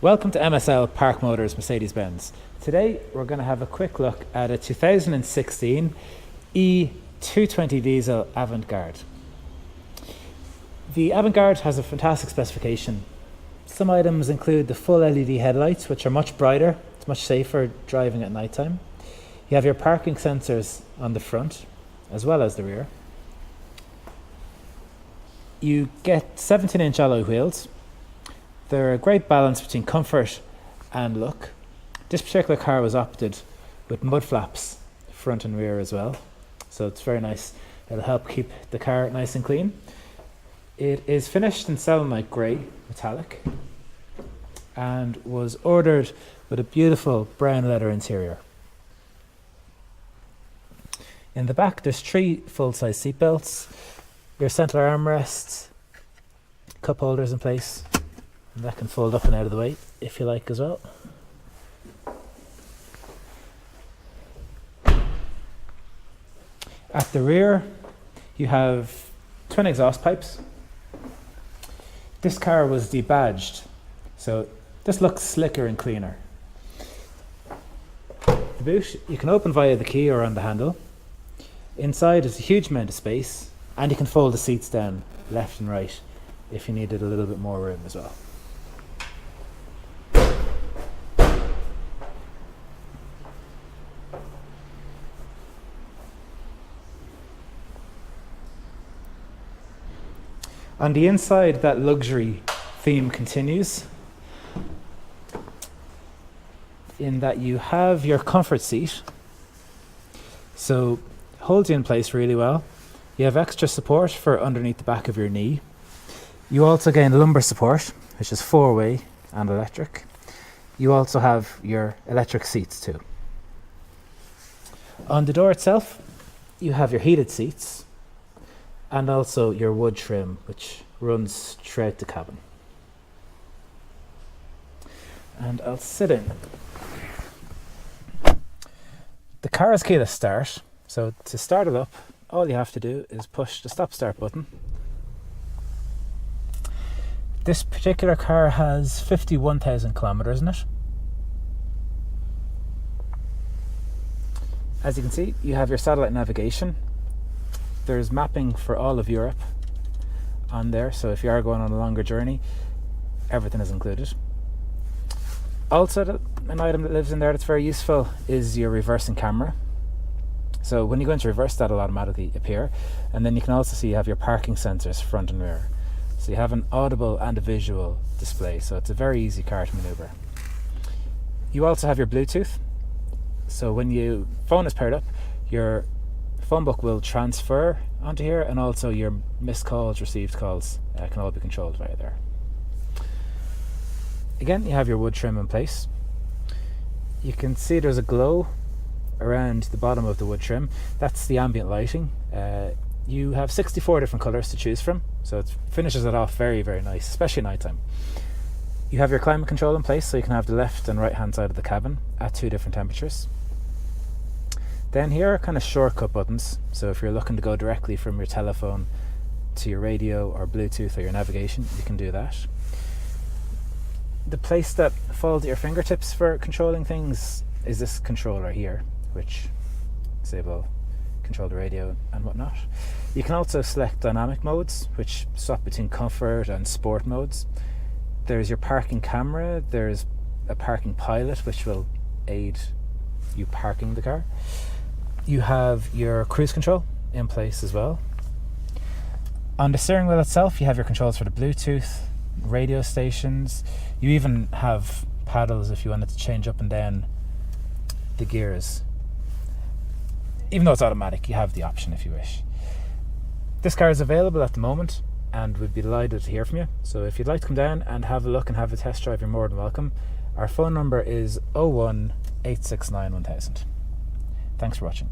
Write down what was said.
Welcome to MSL Park Motors Mercedes-Benz. Today we're going to have a quick look at a 2016 E220 diesel Avantagrde. The Avantagrde has a fantastic specification. Some items include the full LED headlights, which are much brighter. It's much safer driving at night time. You have your parking sensors on the front as well as the rear. You get 17-inch alloy wheels. They're a great balance between comfort and look. This particular car was opted with mud flaps front and rear as well, so it's very nice. It'll help keep the car nice and clean. It is finished in Selenite Grey Metallic and was ordered with a beautiful brown leather interior. In the back there's 3 full-size seat belts, your central armrests, cup holders in place. And that can fold up and out of the way if you like as well. At the rear you have twin exhaust pipes. This car was debadged, so this looks slicker and cleaner. The boot you can open via the key or on the handle. Inside is a huge amount of space, and you can fold the seats down left and right if you needed a little bit more room as well. On the inside, that luxury theme continues in that you have your comfort seat, so holds you in place really well. You have extra support for underneath the back of your knee. You also gain lumbar support, which is 4-way and electric. You also have your electric seats too. On the door itself, you have your heated seats and also your wood trim, which runs throughout the cabin. And I'll sit in. The car is keyless start, so to start it up, all you have to do is push the stop start button. This particular car has 51,000 kilometres in it. As you can see, you have your satellite navigation. There's mapping for all of Europe on there, so if you are going on a longer journey, everything is included. Also, an item that lives in there that's very useful is your reversing camera. So when you go into reverse, that'll automatically appear, and then you can also see you have your parking sensors front and rear. So you have an audible and a visual display, so it's a very easy car to maneuver. You also have your Bluetooth, so when your phone is paired up, your phone book will transfer onto here, and also your missed calls, received calls can all be controlled via there. Again, you have your wood trim in place. You can see there's a glow around the bottom of the wood trim. That's the ambient lighting. You have 64 different colours to choose from, so it finishes it off very, very nice, especially night time. You have your climate control in place, so you can have the left and right hand side of the cabin at 2 different temperatures. Then here are kind of shortcut buttons, so if you're looking to go directly from your telephone to your radio or Bluetooth or your navigation, you can do that. The place that falls at your fingertips for controlling things is this controller here, which is able to control the radio and whatnot. You can also select dynamic modes, which swap between comfort and sport modes. There's your parking camera, there's a parking pilot, which will aid you parking the car. You have your cruise control in place as well. On the steering wheel itself, you have your controls for the Bluetooth, radio stations. You even have paddles if you wanted to change up and down the gears. Even though it's automatic, you have the option if you wish. This car is available at the moment, and we'd be delighted to hear from you. So if you'd like to come down and have a look and have a test drive, you're more than welcome. Our phone number is 01 869 1000. Thanks for watching.